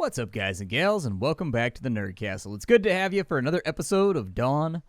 What's up, guys and gals, and welcome back to the Nerd Castle. It's good to have you for another episode of Dawn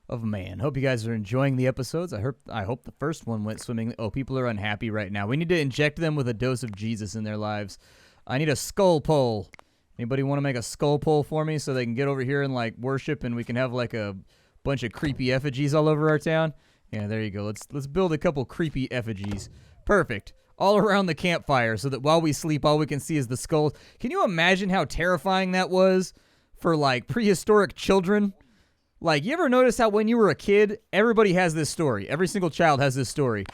of Man. Hope you guys are enjoying the episodes. I hope the first one went swimmingly. Oh, people are unhappy right now. We need to inject them with a dose of Jesus in their lives. I need a skull pole. Anybody want to make a skull pole for me so they can get over here and like worship, and we can have like a bunch of creepy effigies all over our town? Yeah, there you go. Let's build a couple creepy effigies. Perfect. All around the campfire so that while we sleep, all we can see is the skulls. Can you imagine how terrifying that was for, like, prehistoric children? Like, you ever notice how when you were a kid, everybody has this story. Every single child has this story.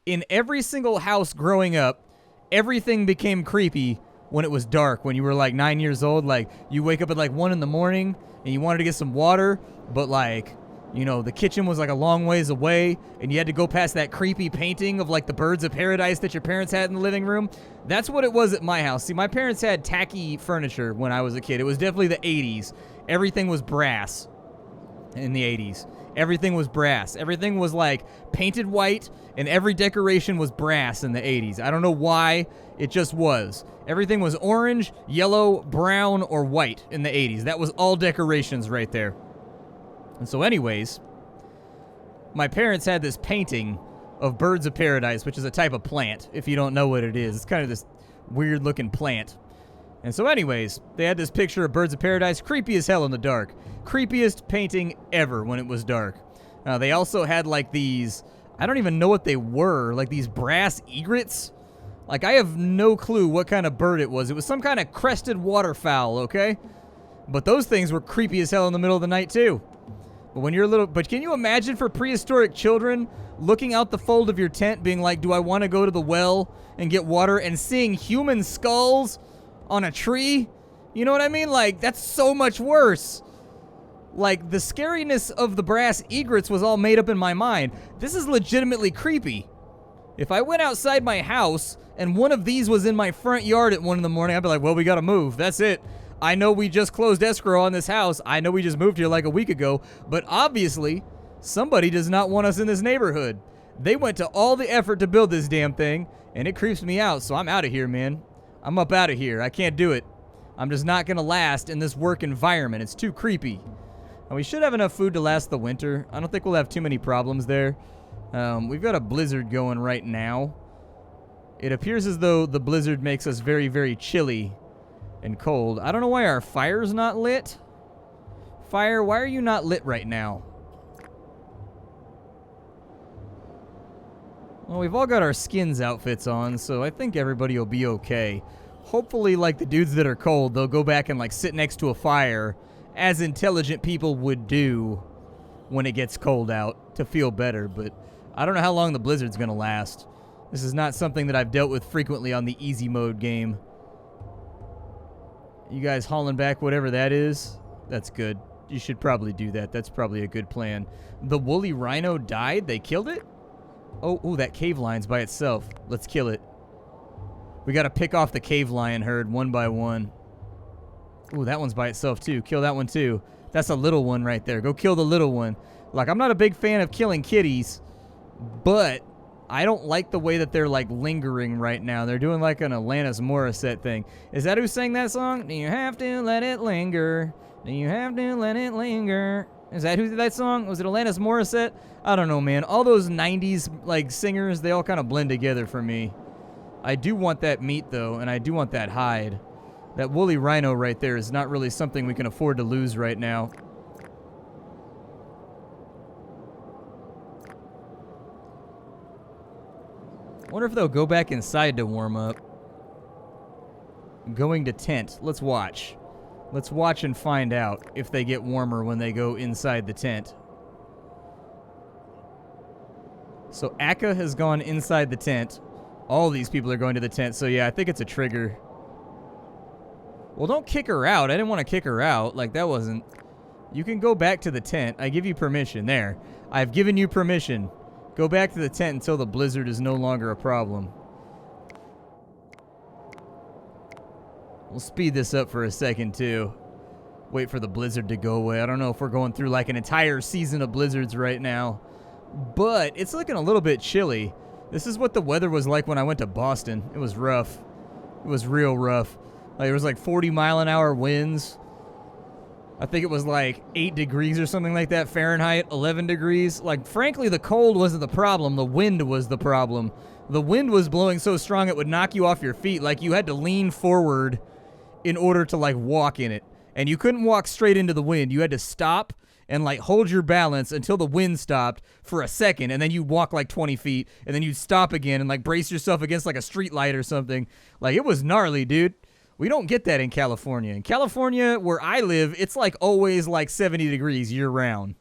In every single house growing up, everything became creepy when it was dark. When you were, like, 9 years old, like, you wake up at, like, 1 in the morning and you wanted to get some water, but, like, you know, the kitchen was like a long ways away, and you had to go past that creepy painting of like the birds of paradise that your parents had in the living room. That's what it was at my house. See, my parents had tacky furniture when I was a kid. It was definitely the 80s. Everything was brass in the 80s. Everything was brass. Everything was like painted white, and every decoration was brass in the 80s. I don't know why, it just was. Everything was orange, yellow, brown, or white in the 80s. That was all decorations right there. And so anyways, my parents had this painting of birds of paradise, which is a type of plant, if you don't know what it is. It's kind of this weird-looking plant. And so anyways, they had this picture of birds of paradise, creepy as hell in the dark. Creepiest painting ever when it was dark. They also had like these, I don't even know what they were, like these brass egrets. Like, I have no clue what kind of bird it was. It was some kind of crested waterfowl, okay? But those things were creepy as hell in the middle of the night, too. But when you're but can you imagine for prehistoric children looking out the fold of your tent being like, do I want to go to the well and get water, and seeing human skulls on a tree? You know what I mean? Like, that's so much worse. Like, the scariness of the brass egrets was all made up in my mind. This is legitimately creepy. If I went outside my house and one of these was in my front yard at 1 in the morning, I'd be like, well, we gotta move. That's it. I know we just closed escrow on this house. I know we just moved here like a week ago, but obviously, somebody does not want us in this neighborhood. They went to all the effort to build this damn thing, and it creeps me out, so I'm out of here, man. I'm up out of here. I can't do it. I'm just not going to last in this work environment. It's too creepy. And we should have enough food to last the winter. I don't think we'll have too many problems there. We've got a blizzard going right now. It appears as though the blizzard makes us very, very chilly and cold. I don't know why our fire's not lit. Fire, why are you not lit right now? Well, we've all got our skins outfits on, so I think everybody will be okay. Hopefully, like the dudes that are cold, they'll go back and like sit next to a fire, as intelligent people would do when it gets cold out, to feel better. But I don't know how long the blizzard's gonna last. This is not something that I've dealt with frequently on the easy mode game. You guys hauling back whatever that is? That's good. You should probably do that. That's probably a good plan. The woolly rhino died? They killed it? Oh, that cave lion's by itself. Let's kill it. We gotta pick off the cave lion herd one by one. Ooh, that one's by itself too. Kill that one too. That's a little one right there. Go kill the little one. Like, I'm not a big fan of killing kitties, but I don't like the way that they're, like, lingering right now. They're doing, like, an Alanis Morissette thing. Is that who sang that song? Do you have to let it linger? Do you have to let it linger? Is that who did that song? Was it Alanis Morissette? I don't know, man. All those 90s, like, singers, they all kind of blend together for me. I do want that meat, though, and I do want that hide. That woolly rhino right there is not really something we can afford to lose right now. Wonder if they'll go back inside to warm up. Going to tent. Let's watch. Let's watch and find out if they get warmer when they go inside the tent. So Akka has gone inside the tent. All these people are going to the tent. So yeah, I think it's a trigger. Well, don't kick her out. I didn't want to kick her out. Like, that wasn't... You can go back to the tent. I give you permission. There. I've given you permission. Go back to the tent until the blizzard is no longer a problem. We'll speed this up for a second, too. Wait for the blizzard to go away. I don't know if we're going through, like, an entire season of blizzards right now. But it's looking a little bit chilly. This is what the weather was like when I went to Boston. It was rough. It was real rough. Like, there was like 40-mile-an-hour winds. I think it was like 8 degrees or something like that Fahrenheit, 11 degrees. Like, frankly, the cold wasn't the problem. The wind was the problem. The wind was blowing so strong it would knock you off your feet. Like, you had to lean forward in order to, like, walk in it. And you couldn't walk straight into the wind. You had to stop and, like, hold your balance until the wind stopped for a second. And then you'd walk, like, 20 feet. And then you'd stop again and, like, brace yourself against, like, a street light or something. Like, it was gnarly, dude. We don't get that in California. In California, where I live, it's like always like 70 degrees year-round.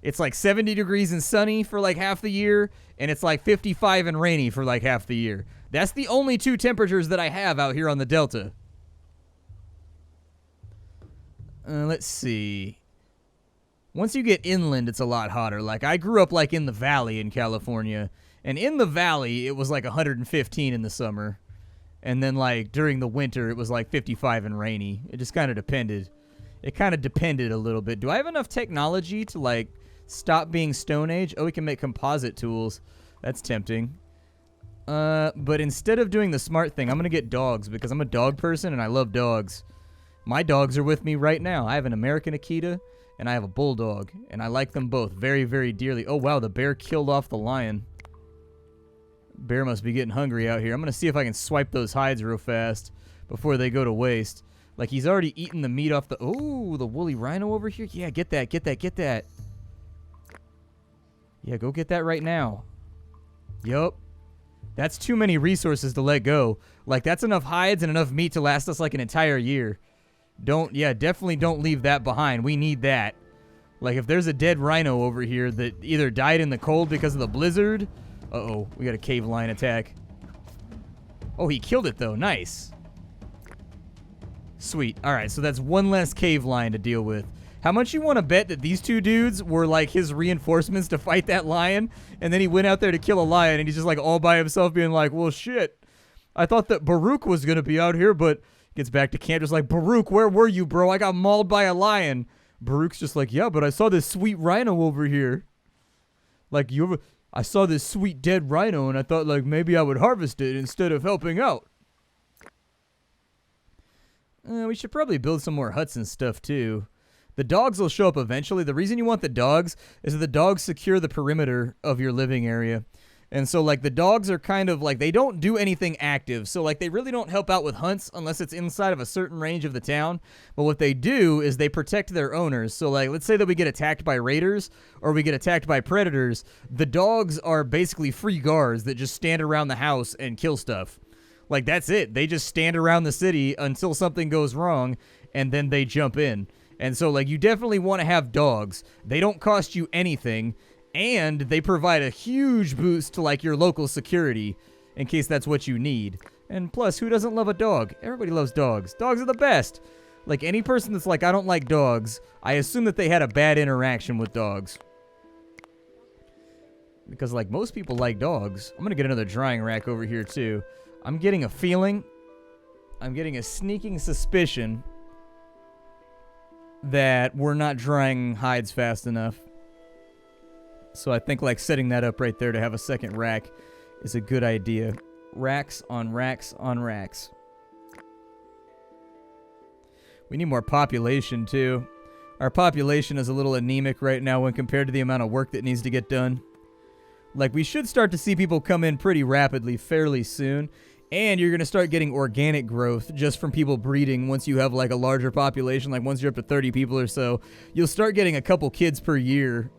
It's like 70 degrees and sunny for like half the year, and it's like 55 and rainy for like half the year. That's the only 2 temperatures that I have out here on the Delta. Let's see. Once you get inland, it's a lot hotter. Like, I grew up like in the valley in California, and in the valley, it was like 115 in the summer. And then, like, during the winter, it was, like, 55 and rainy. It just kind of depended. It kind of depended a little bit. Do I have enough technology to, like, stop being Stone Age? Oh, we can make composite tools. That's tempting. But instead of doing the smart thing, I'm going to get dogs because I'm a dog person and I love dogs. My dogs are with me right now. I have an American Akita and I have a bulldog. And I like them both very, very dearly. Oh, wow, the bear killed off the lion. Bear must be getting hungry out here. I'm going to see if I can swipe those hides real fast before they go to waste. Like, he's already eaten the meat off the... Oh, the woolly rhino over here? Yeah, get that, get that, get that. Yeah, go get that right now. Yup. That's too many resources to let go. Like, that's enough hides and enough meat to last us like an entire year. Definitely don't leave that behind. We need that. Like, if there's a dead rhino over here that either died in the cold because of the blizzard... Uh-oh, we got a cave lion attack. Oh, he killed it, though. Nice. Sweet. All right, so that's one less cave lion to deal with. How much you want to bet that these 2 dudes were, like, his reinforcements to fight that lion, and then he went out there to kill a lion, and he's just, like, all by himself being like, well, shit. I thought that Baruch was going to be out here, but gets back to camp just like, Baruch, where were you, bro? I got mauled by a lion. Baruch's just like, yeah, but I saw this sweet rhino over here. Like, I saw this sweet dead rhino, and I thought, like, maybe I would harvest it instead of helping out. We should probably build some more huts and stuff, too. The dogs will show up eventually. The reason you want the dogs is that the dogs secure the perimeter of your living area. And so, like, the dogs are kind of, like, they don't do anything active. So, like, they really don't help out with hunts unless it's inside of a certain range of the town. But what they do is they protect their owners. So, like, let's say that we get attacked by raiders or we get attacked by predators. The dogs are basically free guards that just stand around the house and kill stuff. Like, that's it. They just stand around the city until something goes wrong, and then they jump in. And so, like, you definitely want to have dogs. They don't cost you anything. And they provide a huge boost to, like, your local security in case that's what you need. And plus, who doesn't love a dog? Everybody loves dogs. Dogs are the best. Like, any person that's like, I don't like dogs, I assume that they had a bad interaction with dogs. Because, like, most people like dogs. I'm going to get another drying rack over here, too. I'm getting a feeling, I'm getting a sneaking suspicion that we're not drying hides fast enough. So I think, like, setting that up right there to have a second rack is a good idea. Racks on racks on racks. We need more population, too. Our population is a little anemic right now when compared to the amount of work that needs to get done. Like, we should start to see people come in pretty rapidly fairly soon. And you're going to start getting organic growth just from people breeding once you have, like, a larger population. Like, once you're up to 30 people or so, you'll start getting a couple kids per year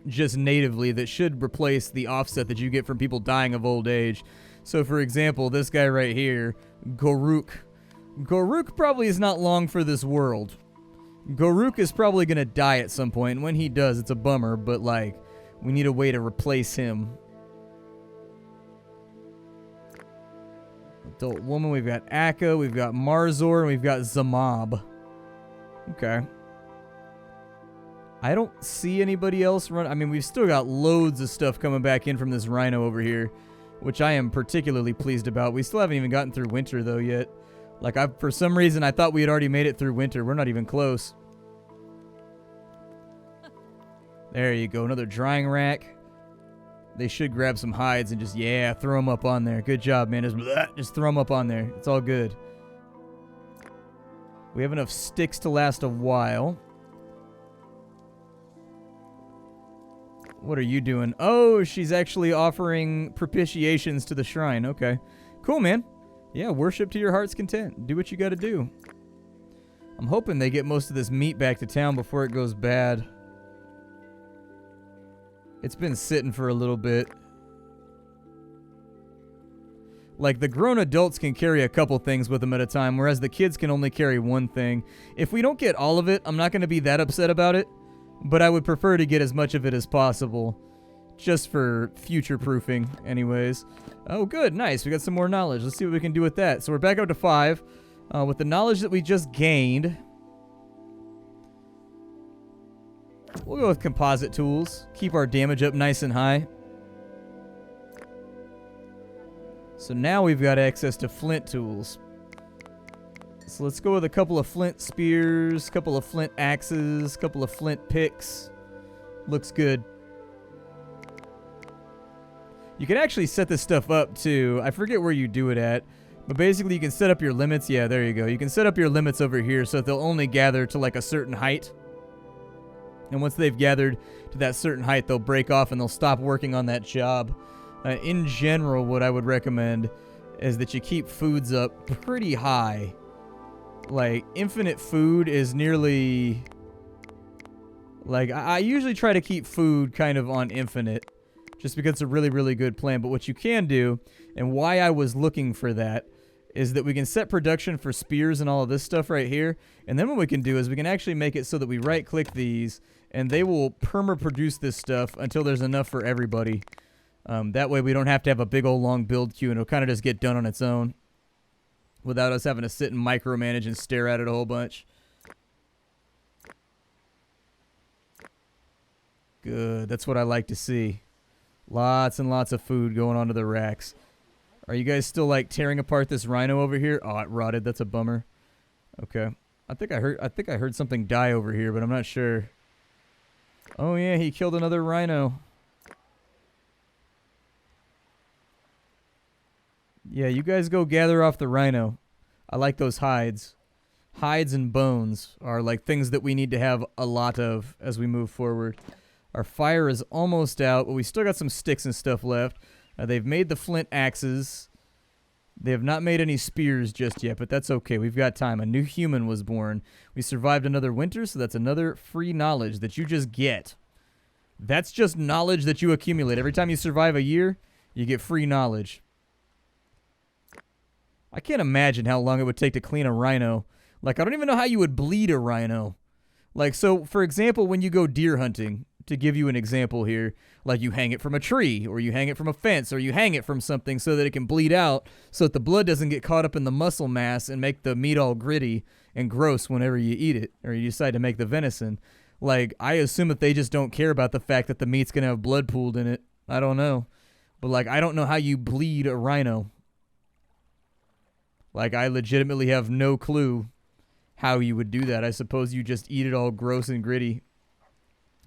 just natively that should replace the offset that you get from people dying of old age. So, for example, this guy right here, Goruk. Goruk probably is not long for this world. Goruk is probably going to die at some point, and when he does, it's a bummer, but, like, we need a way to replace him. Adult woman, we've got Akka, we've got Marzor, and we've got Zamab. Okay. I don't see anybody else run. I mean, we've still got loads of stuff coming back in from this rhino over here, which I am particularly pleased about. We still haven't even gotten through winter, though, yet. Like, for some reason, I thought we had already made it through winter. We're not even close. There you go. Another drying rack. They should grab some hides and just, yeah, throw them up on there. Good job, man. Just throw them up on there. It's all good. We have enough sticks to last a while. What are you doing? Oh, she's actually offering propitiations to the shrine. Okay. Cool, man. Yeah, worship to your heart's content. Do what you gotta do. I'm hoping they get most of this meat back to town before it goes bad. It's been sitting for a little bit. Like, the grown adults can carry a couple things with them at a time, whereas the kids can only carry one thing. If we don't get all of it, I'm not going to be that upset about it, but I would prefer to get as much of it as possible, just for future-proofing, anyways. Oh, good, nice, we got some more knowledge. Let's see what we can do with that. So we're back up to 5. With the knowledge that we just gained, we'll go with Composite Tools. Keep our damage up nice and high. So now we've got access to Flint tools. So let's go with a couple of Flint spears, couple of Flint axes, couple of Flint picks. Looks good. You can actually set this stuff up too. I forget where you do it at, but basically you can set up your limits. Yeah, there you go. You can set up your limits over here so that they'll only gather to like a certain height. And once they've gathered to that certain height, they'll break off and they'll stop working on that job. In general, what I would recommend is that you keep foods up pretty high. Like, infinite food is nearly... Like, I usually try to keep food kind of on infinite, just because it's a really, really good plan. But what you can do, and why I was looking for that, is that we can set production for spears and all of this stuff right here. And then what we can do is we can actually make it so that we right-click these, and they will perma-produce this stuff until there's enough for everybody. That way we don't have to have a big old long build queue, and it'll kind of just get done on its own without us having to sit and micromanage and stare at it a whole bunch. Good. That's what I like to see. Lots and lots of food going onto the racks. Are you guys still like tearing apart this rhino over here? Oh, it rotted. That's a bummer. Okay. I think I heard something die over here, but I'm not sure. Oh yeah, he killed another rhino. Yeah, you guys go gather off the rhino. I like those hides. Hides and bones are like things that we need to have a lot of as we move forward. Our fire is almost out, but we still got some sticks and stuff left. They've made the flint axes. They have not made any spears just yet, but that's okay. We've got time. A new human was born. We survived another winter, so that's another free knowledge that you just get. That's just knowledge that you accumulate. Every time you survive a year, you get free knowledge. I can't imagine how long it would take to clean a rhino. Like, I don't even know how you would bleed a rhino. Like, so, for example, when you go deer hunting, to give you an example here, like you hang it from a tree, or you hang it from a fence, or you hang it from something so that it can bleed out, so that the blood doesn't get caught up in the muscle mass and make the meat all gritty and gross whenever you eat it, or you decide to make the venison. Like, I assume that they just don't care about the fact that the meat's going to have blood pooled in it. I don't know. But, like, I don't know how you bleed a rhino. Like, I legitimately have no clue how you would do that. I suppose you just eat it all gross and gritty.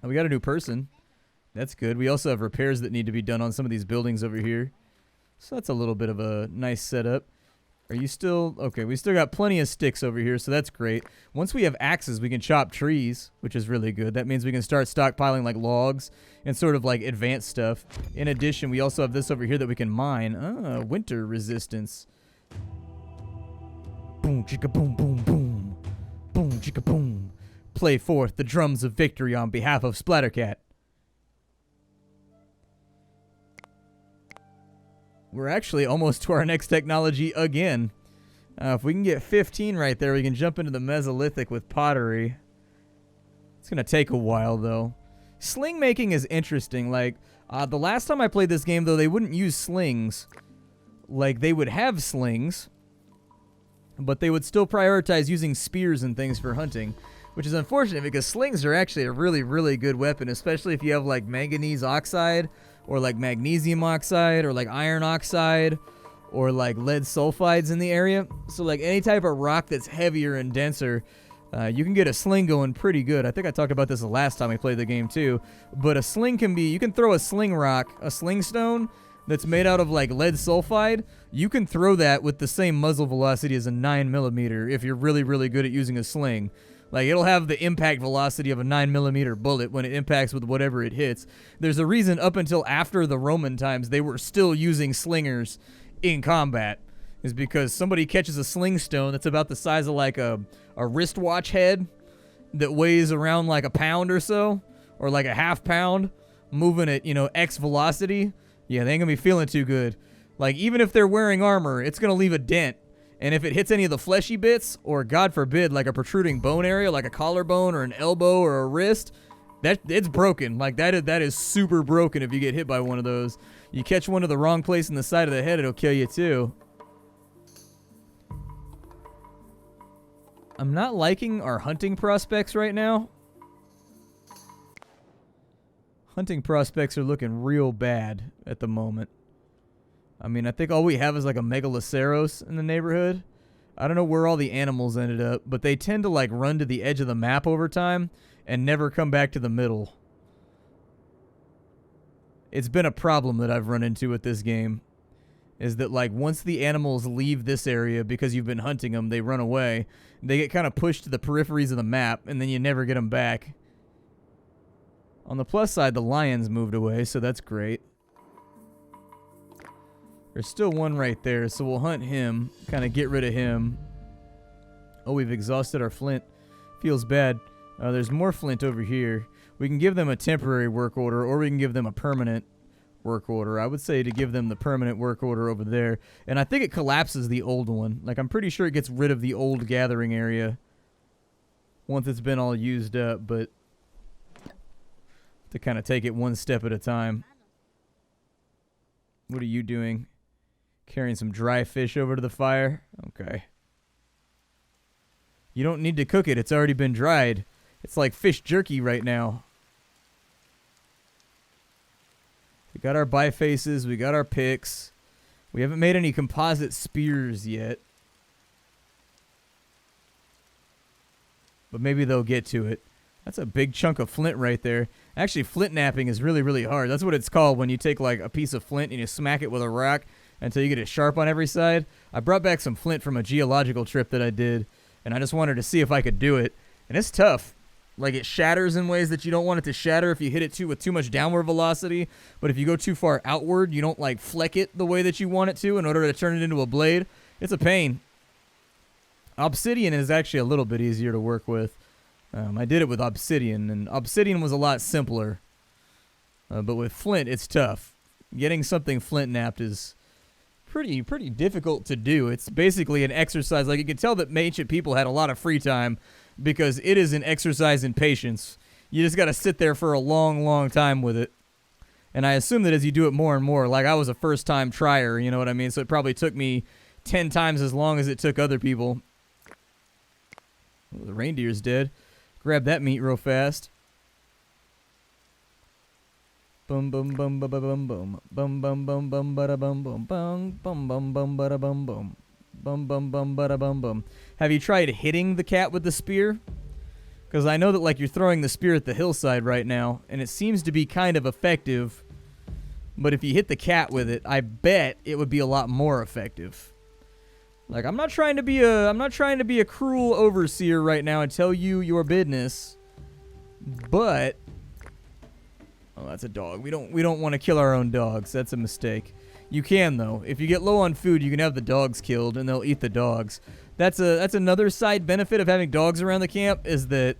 Oh, we got a new person. That's good. We also have repairs that need to be done on some of these buildings over here. So that's a little bit of a nice setup. Are you still... Okay, we still got plenty of sticks over here, so that's great. Once we have axes, we can chop trees, which is really good. That means we can start stockpiling, like, logs and sort of, like, advanced stuff. In addition, we also have this over here that we can mine. Ah, winter resistance. Boom, chicka, boom, boom, boom. Boom, chicka, boom. Play forth the drums of victory on behalf of Splattercat. We're actually almost to our next technology again. If we can get 15 right there, we can jump into the Mesolithic with pottery. It's going to take a while, though. Sling making is interesting. Like, the last time I played this game, though, they wouldn't use slings. Like, they would have slings, but they would still prioritize using spears and things for hunting, which is unfortunate because slings are actually a really, really good weapon, especially if you have, like, manganese oxide, or, like, magnesium oxide, or, like, iron oxide, or, like, lead sulfides in the area. So, like, any type of rock that's heavier and denser, you can get a sling going pretty good. I think I talked about this the last time we played the game, too. But a sling can be... You can throw a sling rock, a sling stone, that's made out of like lead sulfide, you can throw that with the same muzzle velocity as a 9mm if you're really, really good at using a sling. Like, it'll have the impact velocity of a 9mm bullet when it impacts with whatever it hits. There's a reason up until after the Roman times they were still using slingers in combat, is because somebody catches a sling stone that's about the size of like a wristwatch head that weighs around like a pound or so, or like a half pound, moving at, you know, X velocity. Yeah, they ain't gonna be feeling too good. Like, even if they're wearing armor, it's gonna leave a dent. And if it hits any of the fleshy bits, or God forbid, like a protruding bone area, like a collarbone or an elbow or a wrist, it's broken. Like, that is super broken if you get hit by one of those. You catch one to the wrong place in the side of the head, it'll kill you too. I'm not liking our hunting prospects right now. Hunting prospects are looking real bad at the moment. I mean, I think all we have is like a Megaloceros in the neighborhood. I don't know where all the animals ended up, but they tend to like run to the edge of the map over time and never come back to the middle. It's been a problem that I've run into with this game, is that like once the animals leave this area because you've been hunting them, they run away. They get kind of pushed to the peripheries of the map, and then you never get them back. On the plus side, the lions moved away, so that's great. There's still one right there, so we'll hunt him, kind of get rid of him. Oh, we've exhausted our flint. Feels bad. There's more flint over here. We can give them a temporary work order, or we can give them a permanent work order. I would say to give them the permanent work order over there. And I think it collapses the old one. Like, I'm pretty sure it gets rid of the old gathering area once it's been all used up, but to kind of take it one step at a time. What are you doing? Carrying some dry fish over to the fire? Okay. You don't need to cook it. It's already been dried. It's like fish jerky right now. We got our bifaces. We got our picks. We haven't made any composite spears yet. But maybe they'll get to it. That's a big chunk of flint right there. Actually, flint knapping is really, really hard. That's what it's called when you take like a piece of flint and you smack it with a rock until you get it sharp on every side. I brought back some flint from a geological trip that I did, and I just wanted to see if I could do it. And it's tough. Like, it shatters in ways that you don't want it to shatter if you hit it with too much downward velocity. But if you go too far outward, you don't like fleck it the way that you want it to in order to turn it into a blade. It's a pain. Obsidian is actually a little bit easier to work with. I did it with obsidian, and obsidian was a lot simpler. But with flint, it's tough. Getting something flint napped is pretty difficult to do. It's basically an exercise. Like, you can tell that ancient people had a lot of free time because it is an exercise in patience. You just got to sit there for a long, long time with it. And I assume that as you do it more and more, like I was a first-time trier, you know what I mean? So it probably took me 10 times as long as it took other people. Oh, the reindeer's dead. Grab that meat real fast. Bum bum bum bum bum bum bum bum bum bum bada bum bum bum bum bum bum bada bum bum bum bum bum bada bum bum. Have you tried hitting the cat with the spear? Because I know that like you're throwing the spear at the hillside right now, and it seems to be kind of effective. But if you hit the cat with it, I bet it would be a lot more effective. Like, I'm not trying to be a cruel overseer right now and tell you your business, but oh, that's a dog. We don't want to kill our own dogs. That's a mistake. You can though. If you get low on food, you can have the dogs killed and they'll eat the dogs. That's another side benefit of having dogs around the camp, is that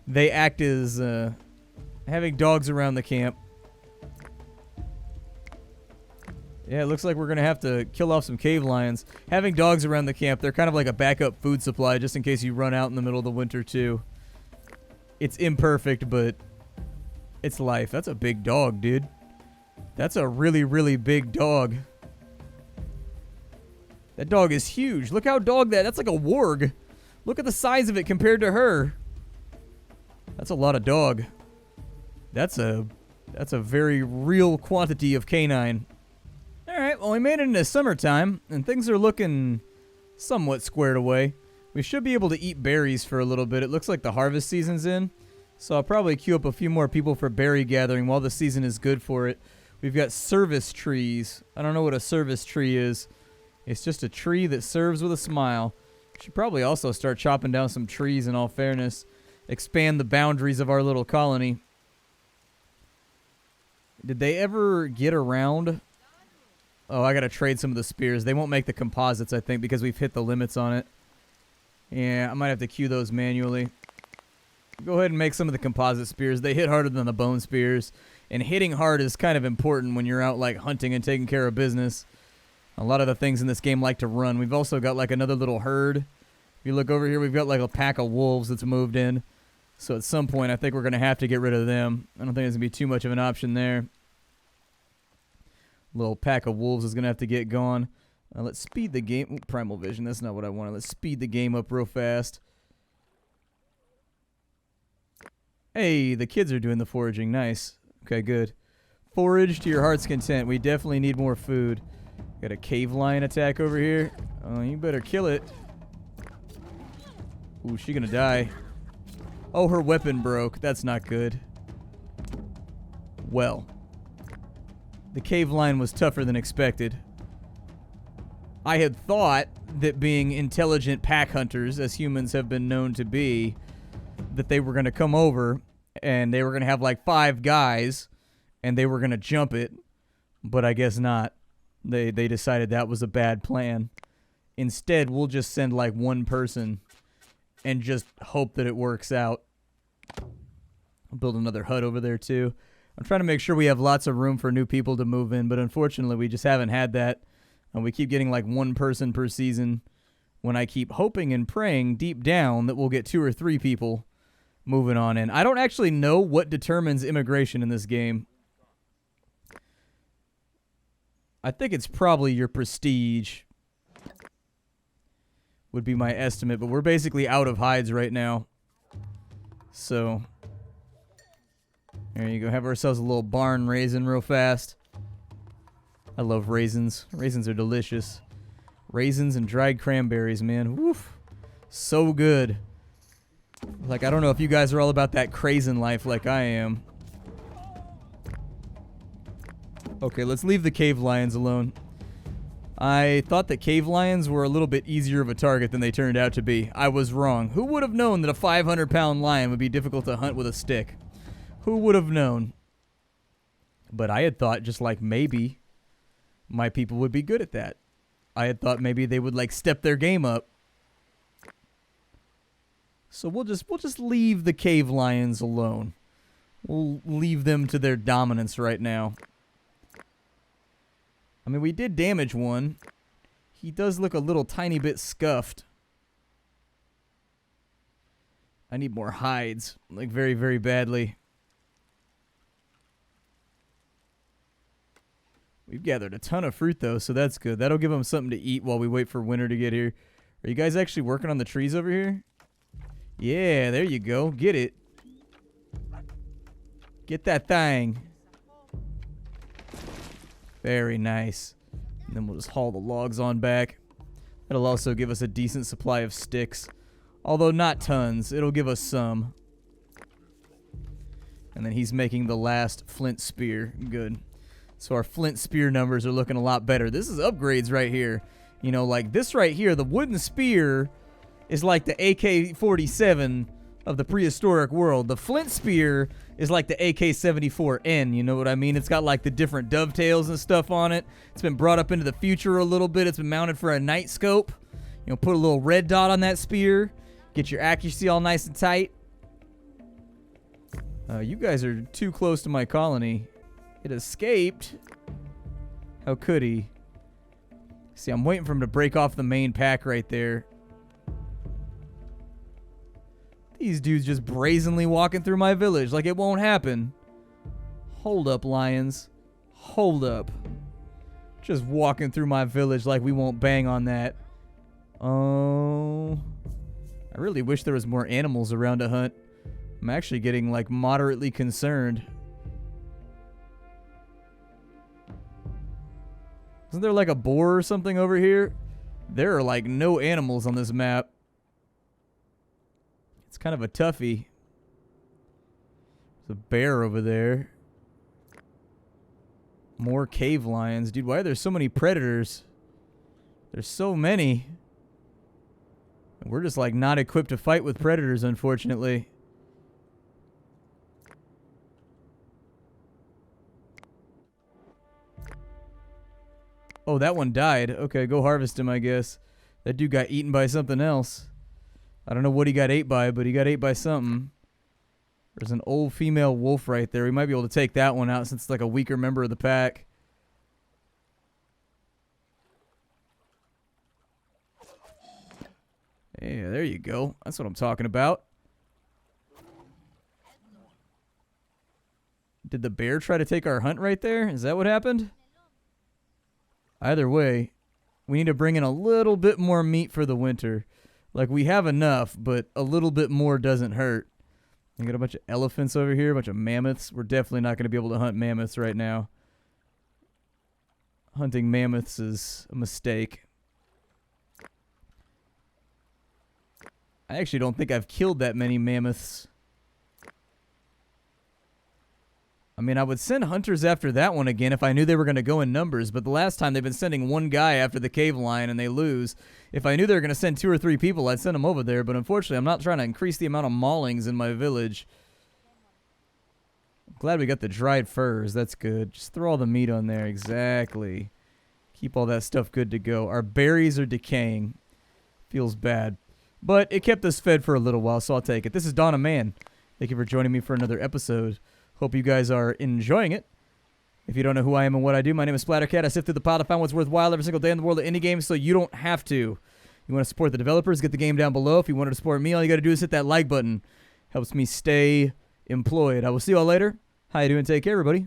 they act as having dogs around the camp. Yeah, it looks like we're going to have to kill off some cave lions. Having dogs around the camp, they're kind of like a backup food supply just in case you run out in the middle of the winter too. It's imperfect, but it's life. That's a big dog, dude. That's a really, really big dog. That dog is huge. Look how that's like a warg. Look at the size of it compared to her. That's a lot of dog. That's a very real quantity of canine. Alright, well, we made it into summertime, and things are looking somewhat squared away. We should be able to eat berries for a little bit. It looks like the harvest season's in, so I'll probably queue up a few more people for berry gathering while the season is good for it. We've got service trees. I don't know what a service tree is. It's just a tree that serves with a smile. Should probably also start chopping down some trees in all fairness. Expand the boundaries of our little colony. Did they ever get around? Oh, I gotta trade some of the spears. They won't make the composites, I think, because we've hit the limits on it. Yeah, I might have to queue those manually. Go ahead and make some of the composite spears. They hit harder than the bone spears. And hitting hard is kind of important when you're out, like, hunting and taking care of business. A lot of the things in this game like to run. We've also got, like, another little herd. If you look over here, we've got, like, a pack of wolves that's moved in. So at some point, I think we're going to have to get rid of them. I don't think there's going to be too much of an option there. Little pack of wolves is going to have to get gone. Let's speed the game. Ooh, primal vision. That's not what I wanted. Let's speed the game up real fast. Hey, the kids are doing the foraging. Nice. Okay, good. Forage to your heart's content. We definitely need more food. Got a cave lion attack over here. Oh, you better kill it. Ooh, she gonna die. Oh, her weapon broke. That's not good. Well, the cave lion was tougher than expected. I had thought that being intelligent pack hunters, as humans have been known to be, that they were going to come over and they were going to have like 5 guys and they were going to jump it, but I guess not. They decided that was a bad plan. Instead, we'll just send like 1 person and just hope that it works out. I'll build another hut over there too. I'm trying to make sure we have lots of room for new people to move in, but unfortunately we just haven't had that. And we keep getting like 1 person per season, when I keep hoping and praying deep down that we'll get 2 or 3 people moving on in. I don't actually know what determines immigration in this game. I think it's probably your prestige would be my estimate, but we're basically out of hides right now. So there you go. Have ourselves a little barn raisin real fast. I love raisins. Raisins are delicious. Raisins and dried cranberries, man. Woof. So good. Like, I don't know if you guys are all about that craisin life like I am. Okay, let's leave the cave lions alone. I thought that cave lions were a little bit easier of a target than they turned out to be. I was wrong. Who would have known that a 500-pound lion would be difficult to hunt with a stick? Who would have known? But I had thought just like maybe my people would be good at that. I had thought maybe they would like step their game up. So we'll just leave the cave lions alone. We'll leave them to their dominance right now. I mean, we did damage one. He does look a little tiny bit scuffed. I need more hides, like very, very badly. We've gathered a ton of fruit, though, so that's good. That'll give them something to eat while we wait for winter to get here. Are you guys actually working on the trees over here? Yeah, there you go. Get it. Get that thing. Very nice. And then we'll just haul the logs on back. That'll also give us a decent supply of sticks. Although not tons. It'll give us some. And then he's making the last flint spear. Good. So our flint spear numbers are looking a lot better. This is upgrades right here. You know, like this right here, the wooden spear is like the AK-47 of the prehistoric world. The flint spear is like the AK-74N, you know what I mean? It's got like the different dovetails and stuff on it. It's been brought up into the future a little bit. It's been mounted for a night scope. You know, put a little red dot on that spear. Get your accuracy all nice and tight. You guys are too close to my colony. It escaped. How could he? See, I'm waiting for him to break off the main pack right there. These dudes just brazenly walking through my village like it won't happen. Hold up, lions. Hold up. Just walking through my village like we won't bang on that. Oh. I really wish there was more animals around to hunt. I'm actually getting, like, moderately concerned. Isn't there, like, a boar or something over here? There are, like, no animals on this map. It's kind of a toughie. There's a bear over there. More cave lions. Dude, why are there so many predators? There's so many. We're just like not equipped to fight with predators, unfortunately. Oh, that one died. Okay, go harvest him, I guess. That dude got eaten by something else. I don't know what he got ate by, but he got ate by something. There's an old female wolf right there. We might be able to take that one out since it's like a weaker member of the pack. Yeah, there you go. That's what I'm talking about. Did the bear try to take our hunt right there? Is that what happened? Either way, we need to bring in a little bit more meat for the winter. Like, we have enough, but a little bit more doesn't hurt. We got a bunch of elephants over here, a bunch of mammoths. We're definitely not going to be able to hunt mammoths right now. Hunting mammoths is a mistake. I actually don't think I've killed that many mammoths. I mean, I would send hunters after that one again if I knew they were going to go in numbers, but the last time they've been sending one guy after the cave lion and they lose. If I knew they were going to send 2 or 3 people, I'd send them over there, but unfortunately I'm not trying to increase the amount of maulings in my village. I'm glad we got the dried furs. That's good. Just throw all the meat on there. Exactly. Keep all that stuff good to go. Our berries are decaying. Feels bad. But it kept us fed for a little while, so I'll take it. This is Dawn of Man. Thank you for joining me for another episode. Hope you guys are enjoying it. If you don't know who I am and what I do, my name is Splattercat. I sift through the pile to find what's worthwhile every single day in the world of indie games, so you don't have to. You want to support the developers, get the game down below. If you wanted to support me, all you got to do is hit that like button. Helps me stay employed. I will see you all later. How you doing? Take care, everybody.